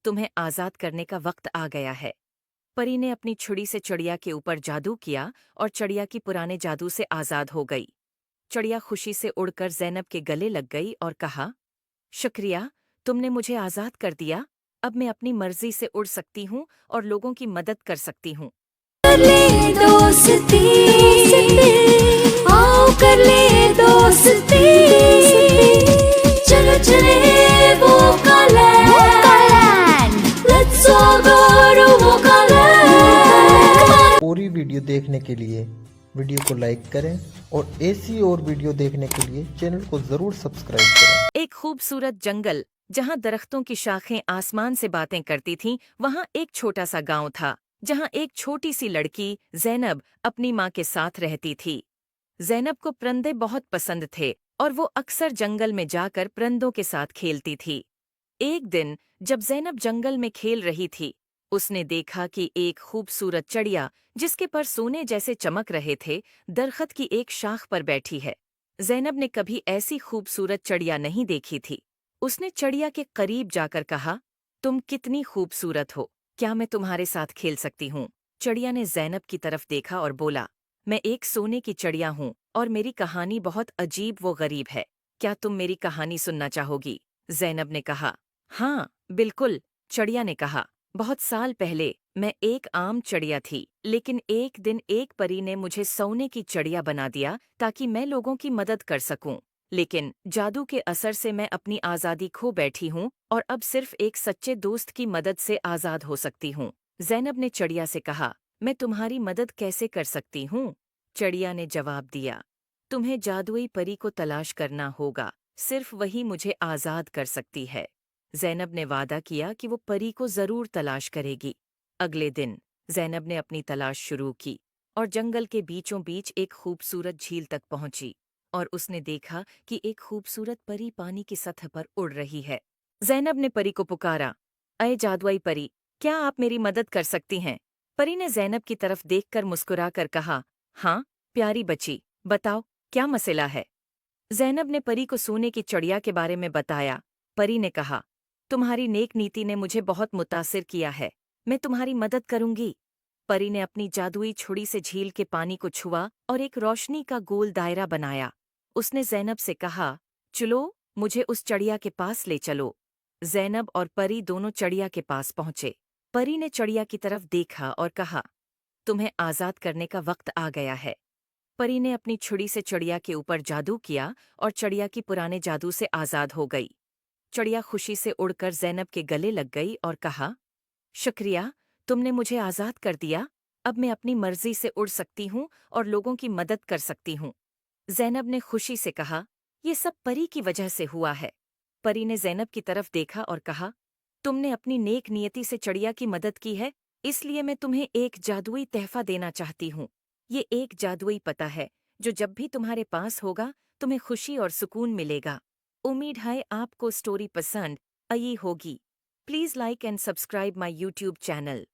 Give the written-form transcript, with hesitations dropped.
तुम्हें आजाद करने का वक्त आ गया है। परी ने अपनी छुरी से चिड़िया के ऊपर जादू किया और चिड़िया की पुराने जादू से आजाद हो गई। चिड़िया खुशी से उड़कर ज़ैनब के गले लग गई और कहा, शुक्रिया, तुमने मुझे आजाद कर दिया। अब मैं अपनी मर्जी से उड़ सकती हूँ और लोगों की मदद कर सकती हूँ। कर ले दोस्ती, आओ कर ले दोस्ती, चलो चले वोकालैंड, लेट्स ऑल गो टू वोकालैंड। पूरी वीडियो देखने के लिए वीडियो को लाइक करें और ऐसी और वीडियो देखने के लिए चैनल को जरूर सब्सक्राइब करें। एक खूबसूरत जंगल जहाँ दरख्तों की शाखें आसमान से बातें करती थीं, वहाँ एक छोटा सा गांव था जहाँ एक छोटी सी लड़की ज़ैनब अपनी माँ के साथ रहती थी। ज़ैनब को परिंदे बहुत पसंद थे और वो अक्सर जंगल में जाकर परिंदों के साथ खेलती थी। एक दिन जब ज़ैनब जंगल में खेल रही थी, उसने देखा कि एक खूबसूरत चिड़िया जिसके पर सोने जैसे चमक रहे थे, दरख्त की एक शाख पर बैठी है। ज़ैनब ने कभी ऐसी खूबसूरत चिड़िया नहीं देखी थी। उसने चिड़िया के करीब जाकर कहा, तुम कितनी खूबसूरत हो, क्या मैं तुम्हारे साथ खेल सकती हूँ? चिड़िया ने ज़ैनब की तरफ देखा और बोला, मैं एक सोने की चिड़िया हूँ और मेरी कहानी बहुत अजीब व गरीब है। क्या तुम मेरी कहानी सुनना चाहोगी? ज़ैनब ने कहा, हाँ, बिल्कुल। चिड़िया ने कहा, बहुत साल पहले मैं एक आम चिड़िया थी, लेकिन एक दिन एक परी ने मुझे सोने की चिड़िया बना दिया ताकि मैं लोगों की मदद कर सकूं। लेकिन जादू के असर से मैं अपनी आज़ादी खो बैठी हूँ और अब सिर्फ एक सच्चे दोस्त की मदद से आज़ाद हो सकती हूँ। ज़ैनब ने चिड़िया से कहा, मैं तुम्हारी मदद कैसे कर सकती हूँ? चिड़िया ने जवाब दिया, तुम्हें जादुई परी को तलाश करना होगा, सिर्फ वही मुझे आज़ाद कर सकती है। ज़ैनब ने वादा किया कि वो परी को ज़रूर तलाश करेगी। अगले दिन ज़ैनब ने अपनी तलाश शुरू की और जंगल के बीचों बीच एक खूबसूरत झील तक पहुंची और उसने देखा कि एक खूबसूरत परी पानी की सतह पर उड़ रही है। ज़ैनब ने परी को पुकारा, अये जादुई परी, क्या आप मेरी मदद कर सकती हैं? परी ने ज़ैनब की तरफ देखकर मुस्कुराकर कहा, हाँ, प्यारी बच्ची, बताओ, क्या मसला है? ज़ैनब ने परी को सोने की चिड़िया के बारे में बताया। परी ने कहा, तुम्हारी नेक नीति ने मुझे बहुत मुतासिर किया है, मैं तुम्हारी मदद करूंगी। परी ने अपनी जादुई छुरी से झील के पानी को छुआ और एक रोशनी का गोल दायरा बनाया। उसने ज़ैनब से कहा, चलो, मुझे उस चिड़िया के पास ले चलो। ज़ैनब और परी दोनों चिड़िया के पास पहुंचे। परी ने चिड़िया की तरफ देखा और कहा, तुम्हें आज़ाद करने का वक्त आ गया है। परी ने अपनी छुरी से चिड़िया के ऊपर जादू किया और चिड़िया की पुराने जादू से आज़ाद हो गई। चिड़िया खुशी से उड़कर ज़ैनब के गले लग गई और कहा, शुक्रिया, तुमने मुझे आज़ाद कर दिया। अब मैं अपनी मर्जी से उड़ सकती हूँ और लोगों की मदद कर सकती हूँ। ज़ैनब ने खुशी से कहा, ये सब परी की वजह से हुआ है। परी ने ज़ैनब की तरफ देखा और कहा, तुमने अपनी नेक नियति से चिड़िया की मदद की है, इसलिए मैं तुम्हें एक जादुई तहफ़ा देना चाहती हूँ। ये एक जादुई पता है, जो जब भी तुम्हारे पास होगा, तुम्हें खुशी और सुकून मिलेगा। उम्मीद है आपको स्टोरी पसंद आई होगी। Please like and subscribe my YouTube channel.